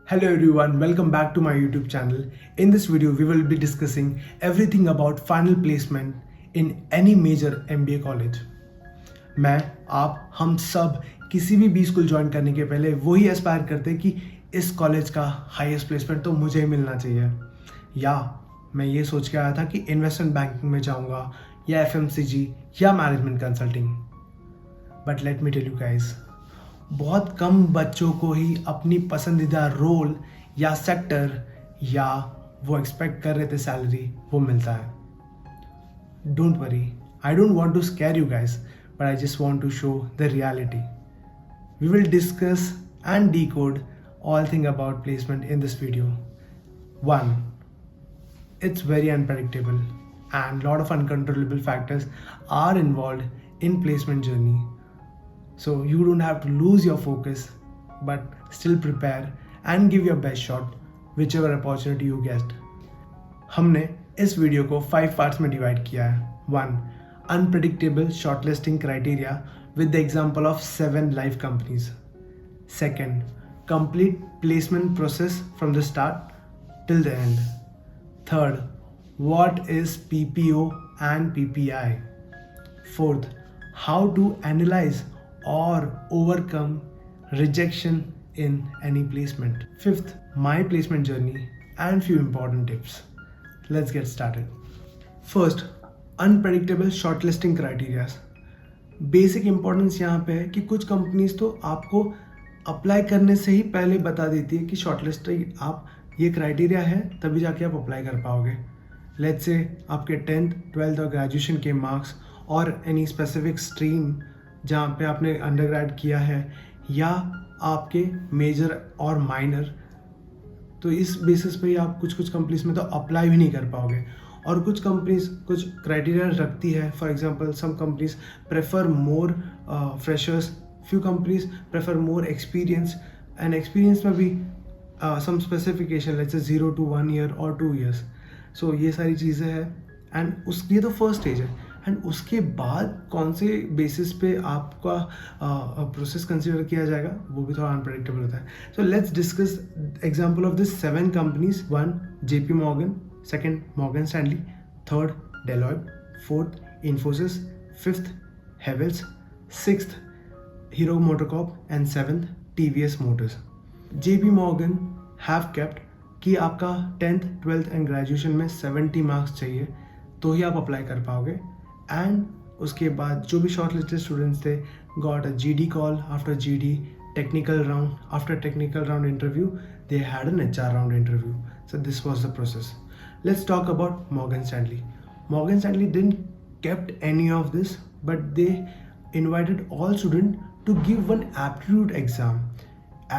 Hello everyone, welcome back to my YouTube channel. In this video, we will be discussing everything about final placement in any major MBA college. मैं आप हम सब किसी भी B school join करने के पहले वही एस्पायर करते कि इस कॉलेज का हाईएस्ट प्लेसमेंट तो मुझे ही मिलना चाहिए, या मैं ये सोच के आया था कि इन्वेस्टमेंट बैंकिंग में जाऊंगा या FMCG या management consulting. But let me tell you guys, बहुत कम बच्चों को ही अपनी पसंदीदा रोल या सेक्टर या वो एक्सपेक्ट कर रहे थे सैलरी वो मिलता है. Don't worry, I don't want to scare you guys, but I just want to show the reality. We will discuss and decode all thing about placement in this video. 1. It's very unpredictable and lot of uncontrollable factors are involved in placement journey. So you don't have to lose your focus, but still prepare and give your best shot whichever opportunity you get. हमने इस video को 5 parts में divide किया है. 1. Unpredictable shortlisting criteria with the example of 7 live companies. 2. Complete placement process from the start till the end. 3. What is PPO and PPI? 4. How to analyze or overcome rejection in any placement. 5th, my placement journey and few important tips. Let's get started. First, unpredictable shortlisting criteria. Basic importance यहाँ पे है कि कुछ companies तो आपको apply करने से ही पहले बता देती है कि शॉर्टलिस्टिंग आप ये क्राइटेरिया है तभी जाके आप अप्लाई कर पाओगे. लेट्स से आपके 10th, 12th और ग्रेजुएशन के मार्क्स और एनी स्पेसिफिक स्ट्रीम जहाँ पे आपने अंडरग्रेड किया है या आपके मेजर और माइनर, तो इस बेसिस पे ही आप कुछ कंपनीज में तो अप्लाई भी नहीं कर पाओगे. और कुछ कंपनीज कुछ क्राइटेरिया रखती है. For example, some companies prefer more freshers, few companies prefer more experience, and experience में भी सम specification let's say 0 to 1 year और 2 years. सो ये सारी चीज़ें हैं एंड ये तो फर्स्ट स्टेज है. एंड उसके बाद कौन से बेसिस पे आपका प्रोसेस कंसिडर किया जाएगा वो भी थोड़ा अनप्रेडिक्टेबल होता है. So let's discuss example of this 7 companies. 1. JP Morgan. 2. Morgan Stanley. 3. Deloitte. 4th. Infosys. 5th. Havells. 6th. Hero MotoCorp. And 7th. TVS Motors. JP Morgan have kept कि आपका 10th, 12th एंड ग्रेजुएशन में 70 marks चाहिए तो ही आप apply कर पाओगे. And उसके बाद जो भी शॉर्ट लिस्टेड स्टूडेंट्स थे got a GD call. After GD technical round. After technical round interview they had an HR round interview. So this was the process. Let's talk about Morgan Stanley. Morgan Stanley didn't kept any of this, but they invited all students to give one aptitude exam.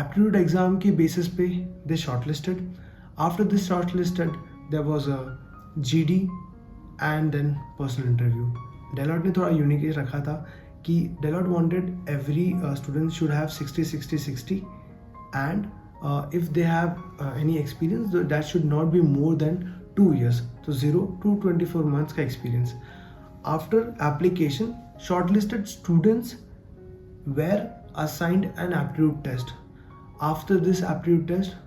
Aptitude exam के basis पे they shortlisted. After this shortlisted, there was a GD and then personal interview. Deloitte ने थोड़ा unique रखा था कि Deloitte wanted every student should have 60 and if they have any experience that should not be more than 2 years. So 0 to 24 months का experience. After application, shortlisted students were assigned an aptitude test. After this aptitude test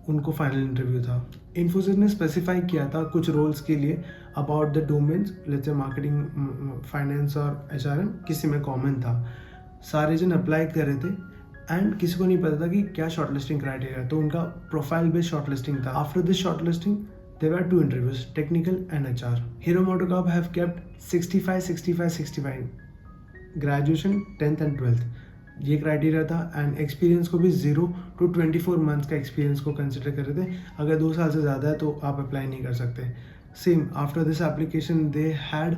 उनको final interview था. इन्फोसिस ने specify किया था कुछ roles के लिए about the domains, let's say marketing, finance और HRM किसी में कॉमन था. सारे जन अप्लाई कर रहे थे एंड किसी को नहीं पता था कि क्या शॉर्टलिस्टिंग क्राइटेरिया, तो उनका प्रोफाइल बेस्ड शॉर्टलिस्टिंग था. After this shortlisting there were 2 interviews, technical and HR. Hero MotoCorp have kept 65 graduation 10th and 12th ये क्राइटेरिया था. एंड एक्सपीरियंस को भी 0 to 24 मंथ्स का एक्सपीरियंस को कंसिडर कर रहे थे. अगर 2 साल से ज़्यादा है तो आप अप्लाई नहीं कर सकते. Same after this application they had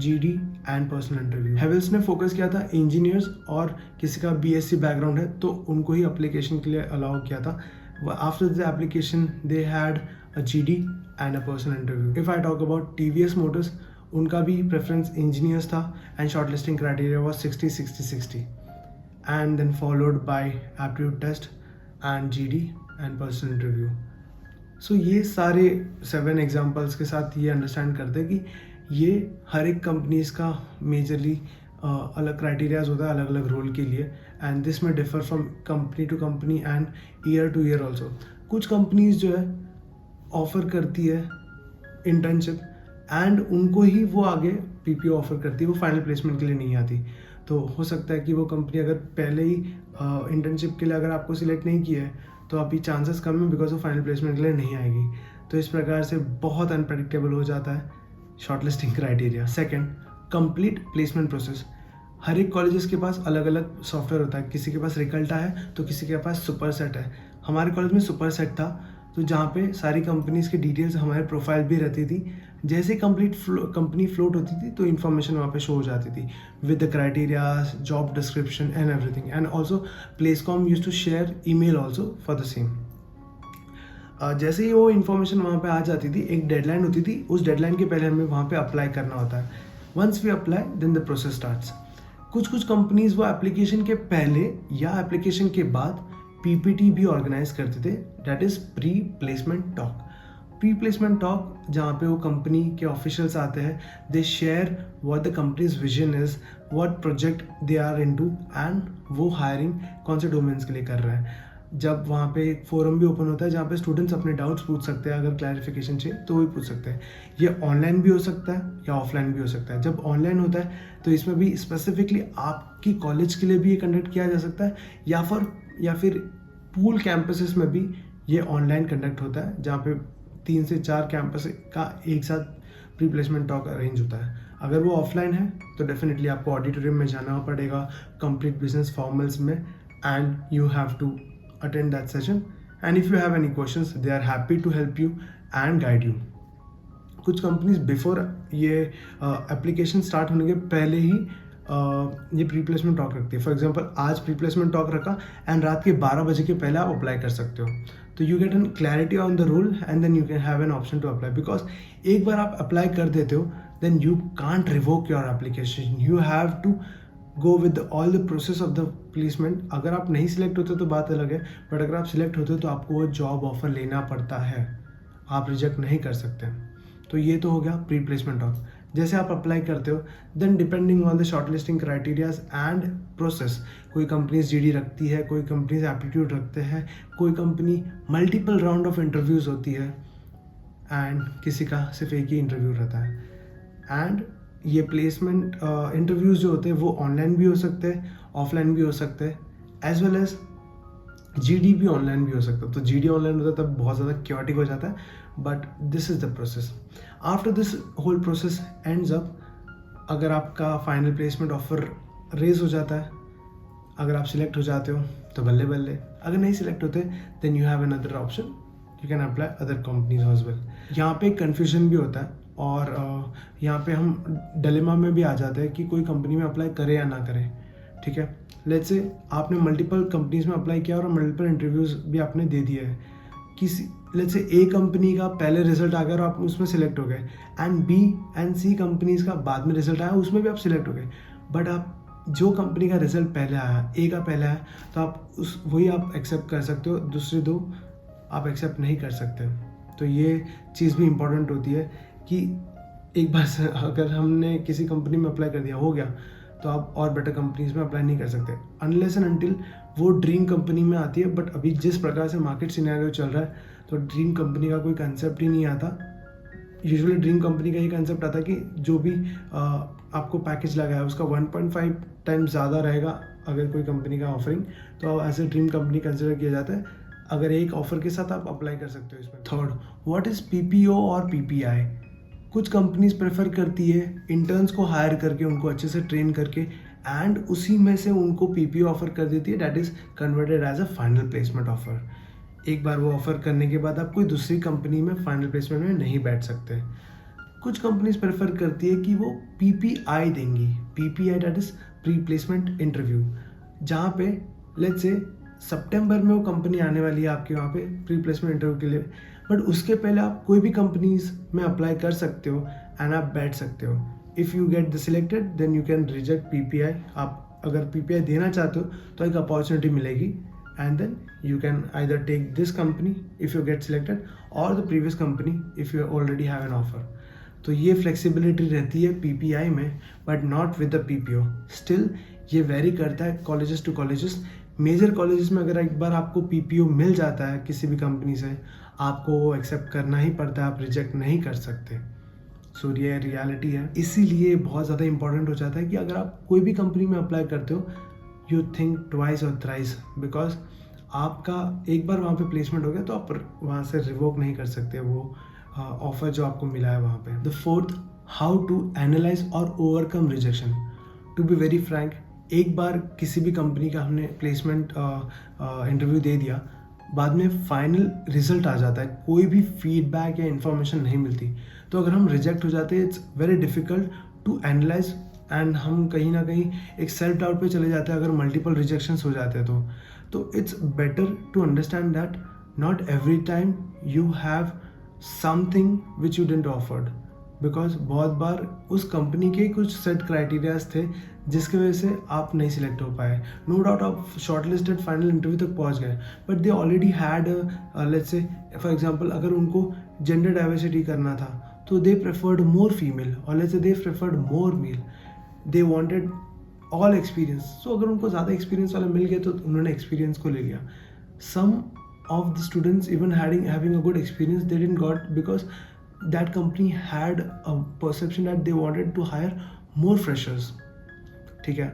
GD and personal interview. Havells ने फोकस किया था इंजीनियर्स और किसी का BSc बैकग्राउंड है तो उनको ही एप्लीकेशन के लिए अलाउ किया था. After this application they had a GD and a personal interview. If I talk about TVS Motors, उनका भी प्रेफरेंस इंजीनियर्स था and shortlisting criteria was 60 and then followed by aptitude test and GD and personal interview. So ये सारे 7 examples के साथ ये understand करते हैं कि ये हर एक कंपनीज का मेजरली अलग क्राइटेरियाज होता है अलग अलग रोल के लिए, एंड दिस में differ from company to company and year to year also. कुछ कंपनीज जो है ऑफर करती है इंटर्नशिप एंड उनको ही वो आगे पीपीओ ऑफर करती है, वो फाइनल प्लेसमेंट के लिए नहीं आती। तो हो सकता है कि वो कंपनी अगर पहले ही इंटर्नशिप के लिए अगर आपको सिलेक्ट नहीं किया है तो अभी चांसेस कम है बिकॉज वो फाइनल प्लेसमेंट के लिए नहीं आएगी। तो इस प्रकार से बहुत अनप्रेडिक्टेबल हो जाता है shortlisting criteria. Second, complete placement process. हर एक कॉलेजेस के पास अलग अलग सॉफ्टवेयर होता है, किसी के पास रिकल्टा है तो किसी के पास सुपरसेट है। हमारे कॉलेज में सुपरसेट था, तो जहाँ पे सारी कंपनीज की डिटेल्स हमारे प्रोफाइल भी रहती थी। जैसे कंपनी फ्लोट होती थी तो इन्फॉर्मेशन वहाँ पे शो हो जाती थी with the criterias, job description and everything. And also Placecom use to share email also for the same. जैसे ही वो इन्फॉर्मेशन वहाँ पे आ जाती थी, एक डेडलाइन होती थी, उस डेडलाइन के पहले हमें वहाँ पे अप्लाई करना होता है। Once we apply then the process starts. कुछ कंपनीज वो एप्लीकेशन के पहले या एप्लीकेशन के बाद पीपीटी भी ऑर्गेनाइज करते थे, that is pre placement talk. Pre placement talk जहाँ पे वो कंपनी के ऑफिशियल्स आते हैं, they share what the companies vision is, what project they are into and वो हायरिंग कौन से डोमेन्स के लिए कर रहे हैं। जब वहाँ पे एक फोरम भी ओपन होता है जहाँ पे स्टूडेंट्स अपने डाउट्स पूछ सकते हैं, अगर क्लैरिफिकेशन चाहिए तो वो भी पूछ सकते हैं। ये ऑनलाइन भी हो सकता है या ऑफलाइन भी हो सकता है। जब ऑनलाइन होता है तो इसमें भी स्पेसिफिकली आपकी कॉलेज के लिए भी ये कंडक्ट किया जा सकता है, या फिर पूल कैंपसेस में भी ये ऑनलाइन कंडक्ट होता है, जहाँ पे 3 से 4 कैंपस का एक साथ प्री प्लेसमेंट टॉक अरेंज होता है। अगर वो ऑफलाइन है तो डेफिनेटली आपको ऑडिटोरियम में जाना पड़ेगा, कंप्लीट बिजनेस फॉर्मल्स में, and you have to attend that session, and if you have any questions they are happy to help you and guide you. कुछ कंपनीज बिफोर ये एप्लीकेशन स्टार्ट होने के पहले ही ये प्री प्लेसमेंट टॉक रखती है। For example आज pre placement talk रखा एंड रात के 12 बजे के पहले आप अप्लाई कर सकते हो, तो you get an clarity on the rule and then you can have an option to apply. Because एक बार आप अप्लाई कर देते हो then you can't revoke your application, you have to go with all the process of the placement. अगर आप नहीं select होते तो बात अलग है, बट अगर आप सिलेक्ट होते हो तो आपको वो जॉब ऑफर लेना पड़ता है, आप रिजेक्ट नहीं कर सकते। तो ये तो हो गया प्री प्लेसमेंट टॉक। जैसे आप अप्लाई करते हो then depending on the shortlisting criterias and process, कोई कंपनीज जीडी रखती है, कोई कंपनीज एप्टीट्यूड रखते हैं, कोई company multiple round of interviews होती है एंड किसी का सिर्फ एक ही इंटरव्यू रहता है। एंड ये प्लेसमेंट इंटरव्यूज़ जो होते हैं वो ऑनलाइन भी हो सकते हैं, ऑफलाइन भी हो सकते हैं, एज वेल एज जीडी भी ऑनलाइन भी हो सकता है। तो जीडी ऑनलाइन होता है तब बहुत ज़्यादा क्योटिक हो जाता है, but this is the process. After this whole process ends up, अगर आपका फाइनल प्लेसमेंट ऑफर रेज हो जाता है, अगर आप सिलेक्ट हो जाते हो तो बल्ले बल्ले, अगर नहीं सिलेक्ट होते then you have another option, you can apply other companies as well. यहाँ पे कन्फ्यूजन भी होता है और यहाँ पे हम डिलेमा में भी आ जाते हैं कि कोई कंपनी में अप्लाई करे या ना करे। ठीक है, लेट्स से आपने मल्टीपल कंपनीज में अप्लाई किया और मल्टीपल इंटरव्यूज़ भी आपने दे दिए है। किसी लेट्स से ए कंपनी का पहले रिजल्ट आ गया और आप उसमें सिलेक्ट हो गए, and B and C companies का बाद में रिजल्ट आया, उसमें भी आप सिलेक्ट हो गए, बट आप जो कंपनी का रिजल्ट पहले आया, ए का पहले आया, तो आप वही आप एक्सेप्ट कर सकते हो, दूसरे दो आप एक्सेप्ट नहीं कर सकते। तो ये चीज़ भी इम्पोर्टेंट होती है कि एक बार अगर हमने किसी कंपनी में अप्लाई कर दिया, हो गया, तो आप और बेटर कंपनीज में अप्लाई नहीं कर सकते अनलेस एंड अनटिल वो ड्रीम कंपनी में आती है। बट अभी जिस प्रकार से मार्केट सिनेरियो चल रहा है तो ड्रीम कंपनी का कोई कंसेप्ट ही नहीं आता। यूजुअली ड्रीम कंपनी का ही कंसेप्ट आता कि जो भी आपको पैकेज लगा है उसका 1.5 टाइम्स ज़्यादा रहेगा अगर कोई कंपनी का ऑफरिंग, तो as a dream company consider किया जाता है। अगर एक ऑफर के साथ आप अप्लाई कर सकते हो इसमें। थर्ड, व्हाट इज़ पीपीओ और पीपीआई। कुछ कंपनीज प्रेफर करती है इंटर्न्स को हायर करके उनको अच्छे से ट्रेन करके एंड उसी में से उनको पीपीओ ऑफर कर देती है, that is converted as a final placement offer. एक बार वो ऑफर करने के बाद आप कोई दूसरी कंपनी में फाइनल प्लेसमेंट में नहीं बैठ सकते। कुछ कंपनीज प्रेफर करती है कि वो पीपीआई देंगी, PPI that is pre placement interview, जहाँ पे लेट्स से सितंबर में वो कंपनी आने वाली है आपके वहाँ पे प्री प्लेसमेंट इंटरव्यू के लिए, बट उसके पहले आप कोई भी कंपनीज में अप्लाई कर सकते हो एंड आप बैठ सकते हो। If you get the selected then you can reject PPI. आप अगर पीपीआई देना चाहते हो तो एक अपॉर्चुनिटी मिलेगी and then you can either take this company if you get selected और the previous company if you already have an offer. तो ये फ्लेक्सिबिलिटी रहती है पीपीआई में, but not with the PPO. Still ये वेरी करता है colleges to colleges. Major colleges में अगर एक बार आपको पीपीओ मिल जाता है किसी भी कंपनी से, आपको वो एक्सेप्ट करना ही पड़ता है, आप रिजेक्ट नहीं कर सकते। सो ये रियलिटी है। इसीलिए बहुत ज़्यादा इंपॉर्टेंट हो जाता है कि अगर आप कोई भी कंपनी में अप्लाई करते हो, यू थिंक ट्वाइस और थ्राइस, बिकॉज आपका एक बार वहाँ पे प्लेसमेंट हो गया तो आप वहाँ से रिवोक नहीं कर सकते वो ऑफर जो आपको मिला है वहाँ पे। The fourth, how to analyse और overcome rejection. To be very frank, एक बार किसी भी कंपनी का हमने प्लेसमेंट इंटरव्यू दे दिया, बाद में फाइनल रिजल्ट आ जाता है, कोई भी फीडबैक या इन्फॉर्मेशन नहीं मिलती, तो अगर हम रिजेक्ट हो जाते हैं, it's very difficult to analyse and हम कहीं ना कहीं एक सेल्फ डाउट पे चले जाते हैं अगर मल्टीपल रिजेक्शंस हो जाते हैं तो it's better to understand that not every time you have something which you didn't offered, because बहुत बार उस कंपनी के कुछ सेट क्राइटेरियाज थे जिसकी वजह से आप नहीं सिलेक्ट हो पाए। नो डाउट आप शॉर्ट लिस्टेड फाइनल इंटरव्यू तक पहुंच गए, but they already had let's say for example अगर उनको जेंडर डाइवर्सिटी करना था तो दे प्रेफर्ड मोर फीमेल, और let's say they preferred more male, they wanted all experience. So अगर उनको ज़्यादा एक्सपीरियंस वाला मिल गया तो उन्होंने एक्सपीरियंस को ले लिया। सम of the students even having a good experience, they didn't got because that company had a perception that they wanted to hire more freshers। ठीक है,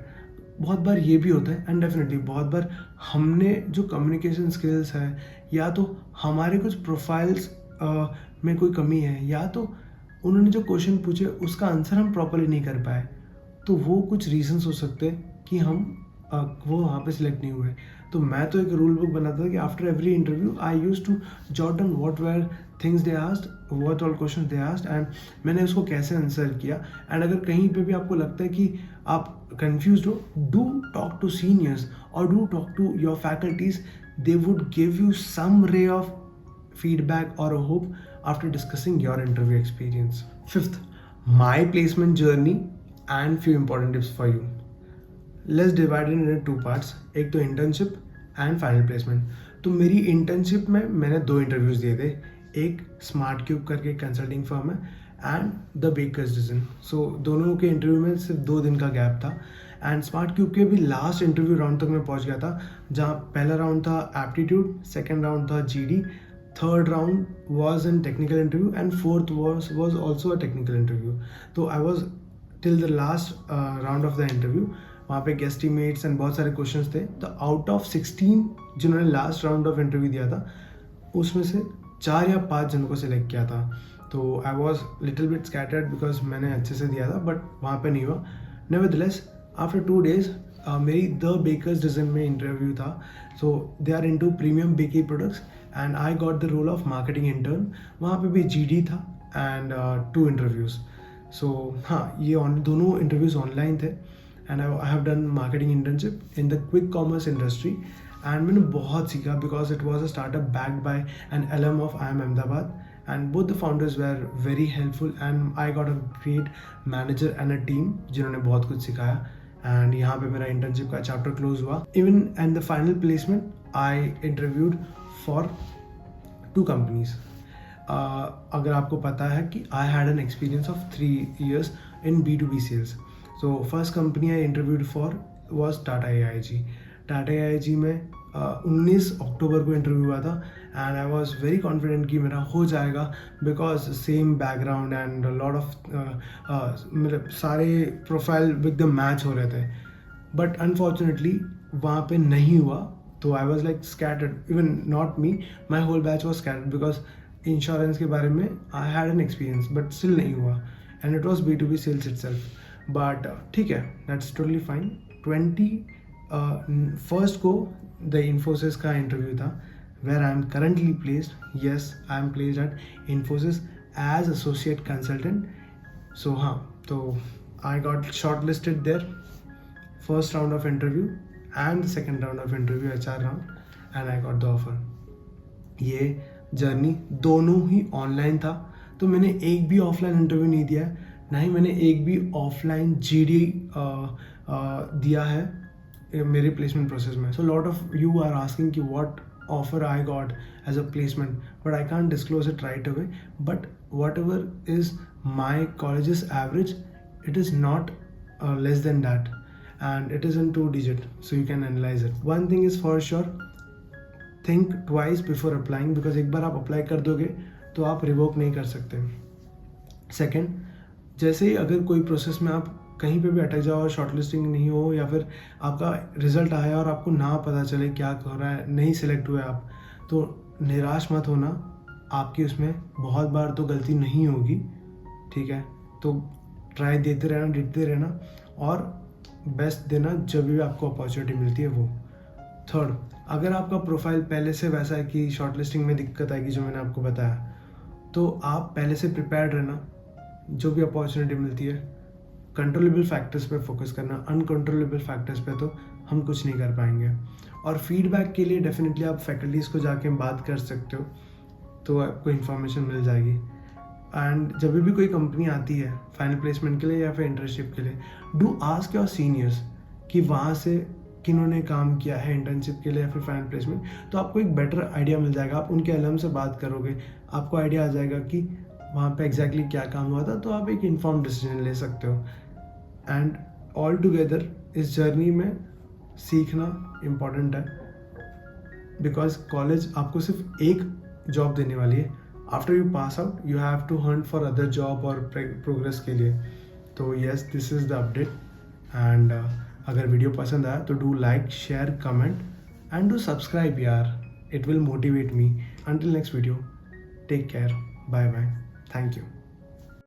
बहुत बार ये भी होता है, एंड डेफिनेटली बहुत बार हमने जो कम्युनिकेशन स्किल्स है या तो हमारे कुछ प्रोफाइल्स में कोई कमी है या तो उन्होंने जो क्वेश्चन पूछे उसका आंसर हम प्रॉपरली नहीं कर पाए, तो वो कुछ रीजंस हो सकते हैं कि हम वो वहाँ पे सिलेक्ट नहीं हुए। तो मैं तो एक रूल बुक बनाता था कि after every interview I use to jot down what where things they asked, what all questions they asked, and मैंने उसको कैसे आंसर किया। एंड अगर कहीं पे भी आपको लगता है कि आप कंफ्यूज हो, डू टॉक टू सीनियर्स और do talk to your faculties, they would give you some ray of feedback or a hope after discussing your interview experience. Fifth, my placement journey and few important tips for you. Let's divide it into two parts. एक तो internship and final placement. तो मेरी internship में मैंने 2 interviews दिए थे, एक smart cube करके कंसल्टिंग फर्म है एंड द बेकर्स डजन। सो दोनों के इंटरव्यू में सिर्फ 2 दिन का गैप था, एंड स्मार्ट क्यूब के भी लास्ट इंटरव्यू राउंड तक मैं पहुंच गया था, जहाँ पहला राउंड था एप्टीट्यूड, सेकेंड राउंड था GD, third round was in technical interview and fourth was also a technical interview. So I was till the last round of the interview, वहाँ पे गेस्ट टीममेट्स एंड बहुत सारे questions थे। तो out of 16 जिन्होंने last round of interview दिया था, उसमें से 4 या 5 जनों को सिलेक्ट किया था। तो I was little bit scattered because मैंने अच्छे से दिया था, बट वहाँ पे नहीं हुआ। नेवरदलेस आफ्टर 2 days मेरी द बेकर्स डजन में इंटरव्यू था। So they are into premium bakery products and I got the role of marketing intern. वहाँ पे भी जीडी था एंड 2 इंटरव्यूज़। सो हाँ, ये दोनों इंटरव्यूज़ ऑनलाइन थे, and I have done marketing internship in the quick commerce industry, and मैंने बहुत सीखा because it was a startup backed by an alum of IIM Ahmedabad, and both the founders were very helpful and I got a great manager and a team जिन्होंने बहुत कुछ सिखाया, and यहाँ पे मेरा internship का chapter close हुआ। Even and the final placement I interviewed for 2 companies। अगर आपको पता है कि I had an experience of 3 years in B2B sales। So first company I interviewed for was Tata AIG। Tata AIG में 19 अक्टूबर को interview हुआ था, and I was very confident कि मेरा हो जाएगा because same background and lot of मतलब सारे प्रोफाइल विद द मैच हो रहे थे, बट अनफॉर्चुनेटली वहाँ पे नहीं हुआ। तो I was like scattered, even not me, my whole batch was scattered because insurance के बारे में I had an experience but still नहीं हुआ, and it was B2B sales itself. But ठीक है, दैट्स टोटली फाइन। 21st को the Infosys का interview था, where I am currently placed. Yes, I am placed at Infosys as associate consultant. So हाँ, तो I got shortlisted there, first round of interview and the second round of interview, HR round, and I got the offer. ये journey दोनों ही online था, तो मैंने एक भी offline interview नहीं दिया, ना ही मैंने एक भी ऑफलाइन GD दिया है मेरे प्लेसमेंट प्रोसेस में। So lot of you are asking कि what offer I got as a placement, but I can't disclose it right away. But whatever is my college's average, it is not less than that, and it is in 2 digit, so you can analyze it. One thing is for sure, think twice before applying, because एक बार आप apply कर दोगे तो आप revoke नहीं कर सकते. सेकेंड, जैसे ही अगर कोई प्रोसेस में आप कहीं पे भी अटक जाओ और शॉर्टलिस्टिंग नहीं हो, या फिर आपका रिजल्ट आया और आपको ना पता चले क्या हो रहा है, नहीं सिलेक्ट हुए आप, तो निराश मत होना. आपकी उसमें बहुत बार तो गलती नहीं होगी, ठीक है. तो ट्राई देते रहना और बेस्ट देना जब भी आपको अपॉर्चुनिटी मिलती है वो. थर्ड, अगर आपका प्रोफाइल पहले से वैसा है कि शॉर्टलिस्टिंग में दिक्कत आएगी जो मैंने आपको बताया, तो आप पहले से प्रिपेयर्ड रहना. जो भी अपॉर्चुनिटी मिलती है, कंट्रोलेबल फैक्टर्स पे फोकस करना. अनकंट्रोलेबल फैक्टर्स पे तो हम कुछ नहीं कर पाएंगे. और फीडबैक के लिए डेफिनेटली आप फैकल्टीज़ को जाके बात कर सकते हो, तो आपको इन्फॉर्मेशन मिल जाएगी. एंड जब भी कोई कंपनी आती है फाइनल प्लेसमेंट के लिए या फिर इंटर्नशिप के लिए, डू आस्क योर सीनियर्स कि वहाँ से किन्होंने काम किया है इंटर्नशिप के लिए या फिर फाइनल प्लेसमेंट, तो आपको एक बेटर आइडिया मिल जाएगा. आप उनके अलम से बात करोगे, आपको आइडिया आ जाएगा कि वहाँ पे एग्जैक्टली क्या काम हुआ था, तो आप एक इन्फॉर्म डिसीजन ले सकते हो. एंड ऑल टुगेदर इस जर्नी में सीखना इम्पॉर्टेंट है, बिकॉज कॉलेज आपको सिर्फ एक जॉब देने वाली है. After you pass out you have to hunt for other job और प्रोग्रेस के लिए. तो yes, this is the update. And अगर वीडियो पसंद आया तो do like, share, comment and do subscribe यार. It will motivate me. Until next video, take care, bye bye, thank you.